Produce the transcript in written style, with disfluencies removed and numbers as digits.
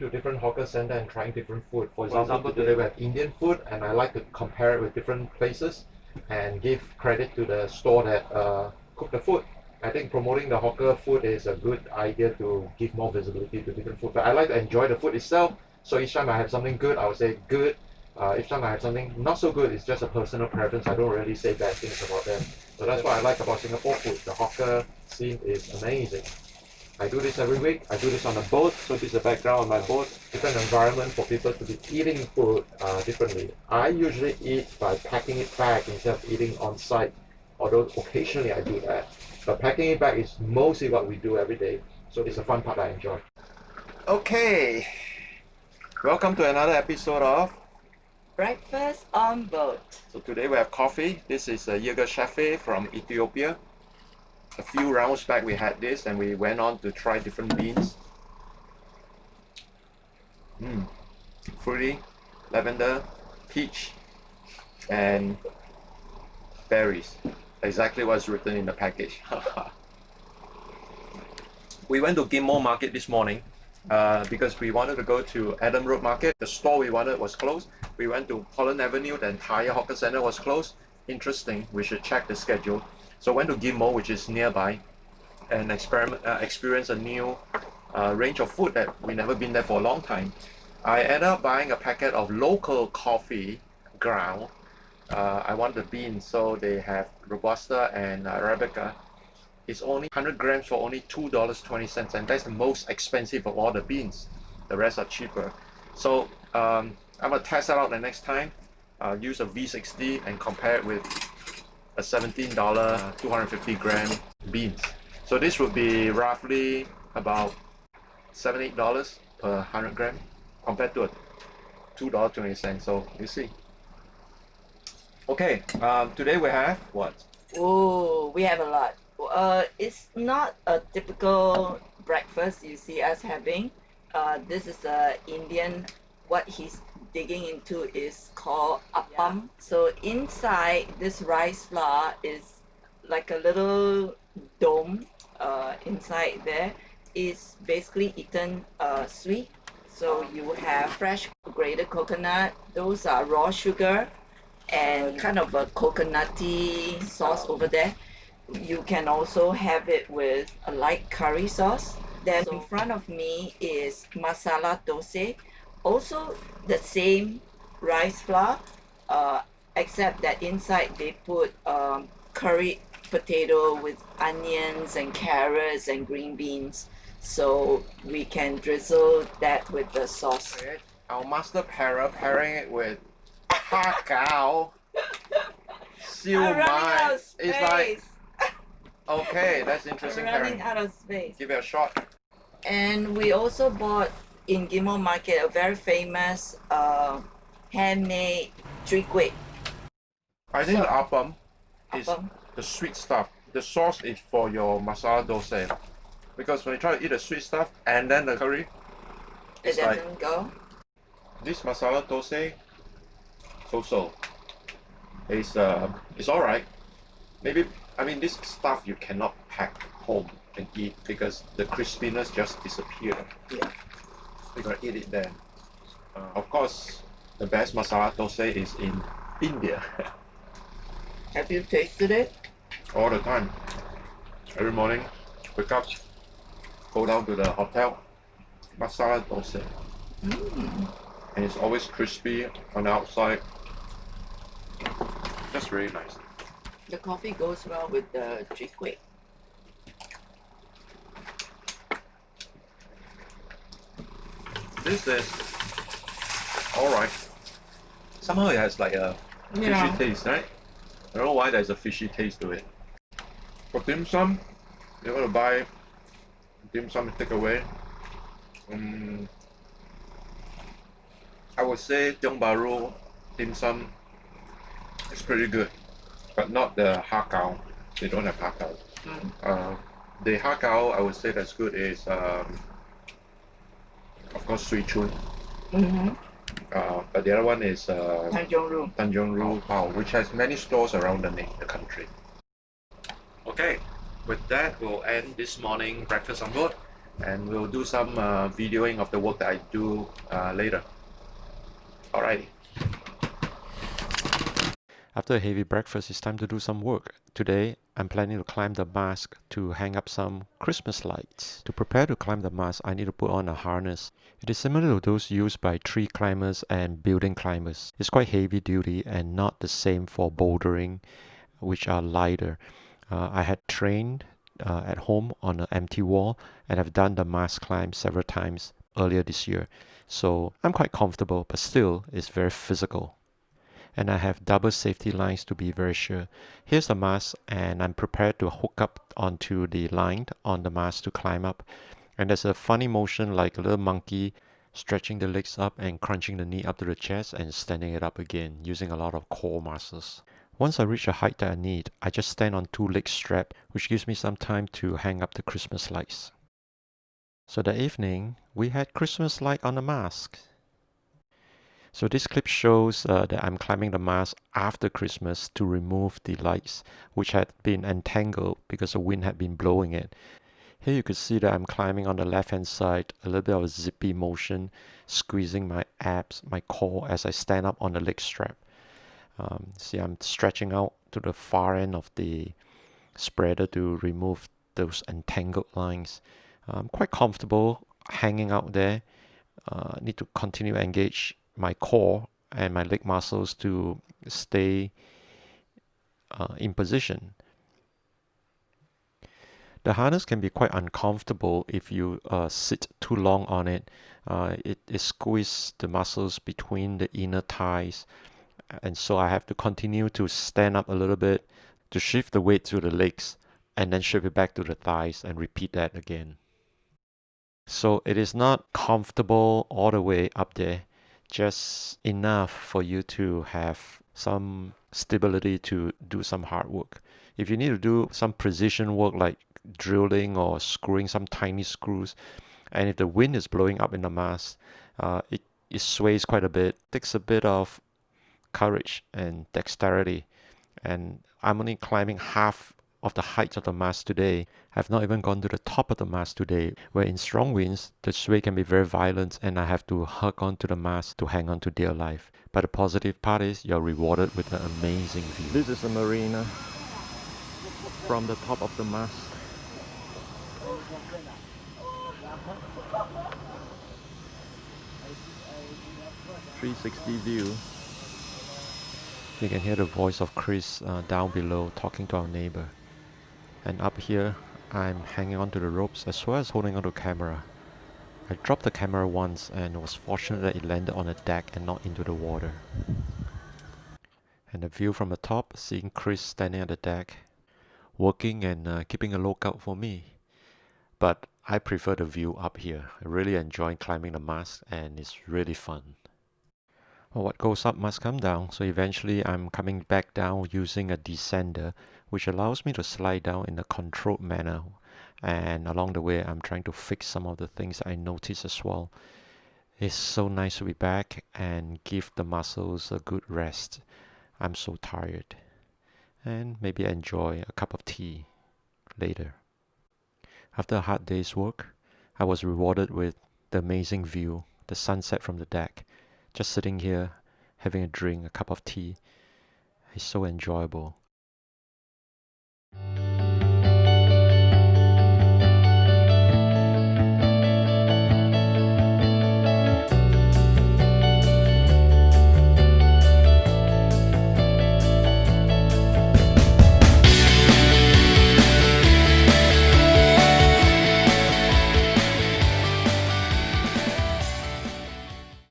to different hawker center and trying different food. For example, today we have Indian food, and I like to compare it with different places and give credit to the store that cook the food. I think promoting the hawker food is a good idea to give more visibility to different food. But I like to enjoy the food itself. So each time I have something good, I would say good. Each time I have something not so good, it's just a personal preference. I don't really say bad things about them. So that's what I like about Singapore food. The hawker scene is amazing. I do this every week. I do this on a boat, so this is the background on my boat. Different environment for people to be eating food differently. I usually eat by packing it back instead of eating on site, although occasionally I do that. But packing it back is mostly what we do every day, so it's a fun part I enjoy. Okay, welcome to another episode of Breakfast on boat. So today we have coffee. This is a Yogurt Cafe from Ethiopia. A few rounds back we had this and we went on to try different beans. Fruity, lavender, peach, and berries. Exactly what's written in the package. We went to Ghim Moh Market this morning because we wanted to go to Adam Road Market. The store we wanted was closed. We went to Holland Avenue, the entire hawker center was closed. Interesting, we should check the schedule. So went to Ghim Moh, which is nearby, and experience a new range of food that we never been there for a long time. I ended up buying a packet of local coffee ground. I want the beans, so they have Robusta and Arabica. It's only 100 grams for only $2.20, and that's the most expensive of all the beans. The rest are cheaper. So I'm gonna test that out the next time. Use a V60 and compare it with a $17 250 gram beans. So this would be roughly about $7-8 per 100 gram compared to a $2.20. So you see. Okay, today we have what? Oh, we have a lot. It's not a typical breakfast you see us having. This is a Indian. What he's digging into is called Appam. So inside this rice flour is like a little dome. Inside there is basically eaten sweet. So you have fresh grated coconut. Those are raw sugar and kind of a coconutty sauce over there. You can also have it with a light curry sauce. Then in front of me is Masala Dosa, also the same rice flour, except that inside they put curried potato with onions and carrots and green beans. So we can drizzle that with the sauce. Our master pairing it with ha cow. Siew I'm running out of space. It's like, okay, that's interesting. I'm running out of space. Give it a shot. And we also bought in Ghim Moh Market a very famous handmade Chwee Kuey. I think the appam is Appam. the sweet stuff. The sauce is for your masala dosa. Because when you try to eat the sweet stuff and then the curry, It it's doesn't like go. this masala dosa, so. It's alright. Maybe, I mean, this stuff you cannot pack home and eat because the crispiness just disappears. Yeah. You gotta eat it there. Of course, the best masala dosa is in India. Have you tasted it? All the time. Every morning, wake up, go down to the hotel, masala dosa. And it's always crispy on the outside. That's really nice. The coffee goes well with the Chwee Kuey. This is alright. Somehow it has like a fishy taste, right? I don't know why there's a fishy taste to it. For dim sum, you want to buy dim sum and take away. I would say Tiong Bahru dim sum is pretty good, but not the ha cow. They don't have ha cow. The ha cow I would say that's good is of course Sui Chun. But the other one is Tanjong Ru Pao, which has many stores around the country. Okay, with that we'll end this morning breakfast on board. and we'll do some videoing of the work that I do later. Alrighty. After a heavy breakfast, it's time to do some work. Today, I'm planning to climb the mast to hang up some Christmas lights. To prepare to climb the mast, I need to put on a harness. It is similar to those used by tree climbers and building climbers. It's quite heavy duty and not the same for bouldering, which are lighter. I had trained at home on an empty wall and have done the mast climb several times earlier this year. So I'm quite comfortable, but still, it's very physical. And I have double safety lines to be very sure. Here's the mast, and I'm prepared to hook up onto the line on the mast to climb up. And there's a funny motion like a little monkey stretching the legs up and crunching the knee up to the chest and standing it up again using a lot of core muscles. Once I reach a height that I need, I just stand on two leg straps, which gives me some time to hang up the Christmas lights. So that evening, we had Christmas light on the mast. So this clip shows that I'm climbing the mast after Christmas to remove the lights, which had been entangled because the wind had been blowing it. Here you could see that I'm climbing on the left hand side, a little bit of a zippy motion, squeezing my abs, my core as I stand up on the leg strap. See, I'm stretching out to the far end of the spreader to remove those entangled lines. I'm quite comfortable hanging out there. Need to continue to engage my core and my leg muscles to stay in position. The harness can be quite uncomfortable if you sit too long on it. It squeezes the muscles between the inner thighs, and so I have to continue to stand up a little bit to shift the weight to the legs and then shift it back to the thighs and repeat that again. So it is not comfortable all the way up there, just enough for you to have some stability to do some hard work. If you need to do some precision work like drilling or screwing some tiny screws, and if the wind is blowing up in the mast, it sways quite a bit, takes a bit of courage and dexterity. And I'm only climbing half of the height of the mast today. I've not even gone to the top of the mast today, where in strong winds, the sway can be very violent and I have to hug onto the mast to hang on to dear life. But the positive part is you're rewarded with an amazing view. This is the marina from the top of the mast. 360 view. You can hear the voice of Kris down below talking to our neighbor. And up here, I'm hanging onto the ropes as well as holding onto the camera. I dropped the camera once and was fortunate that it landed on a deck and not into the water. And the view from the top, seeing Kris standing at the deck, working and keeping a lookout for me. But I prefer the view up here. I really enjoy climbing the mast and it's really fun. Well, what goes up must come down, so eventually I'm coming back down using a descender, which allows me to slide down in a controlled manner. And along the way, I'm trying to fix some of the things I notice as well. It's so nice to be back and give the muscles a good rest. I'm so tired. And maybe enjoy a cup of tea later. After a hard day's work, I was rewarded with the amazing view, the sunset from the deck. Just sitting here, having a drink, a cup of tea. It's so enjoyable.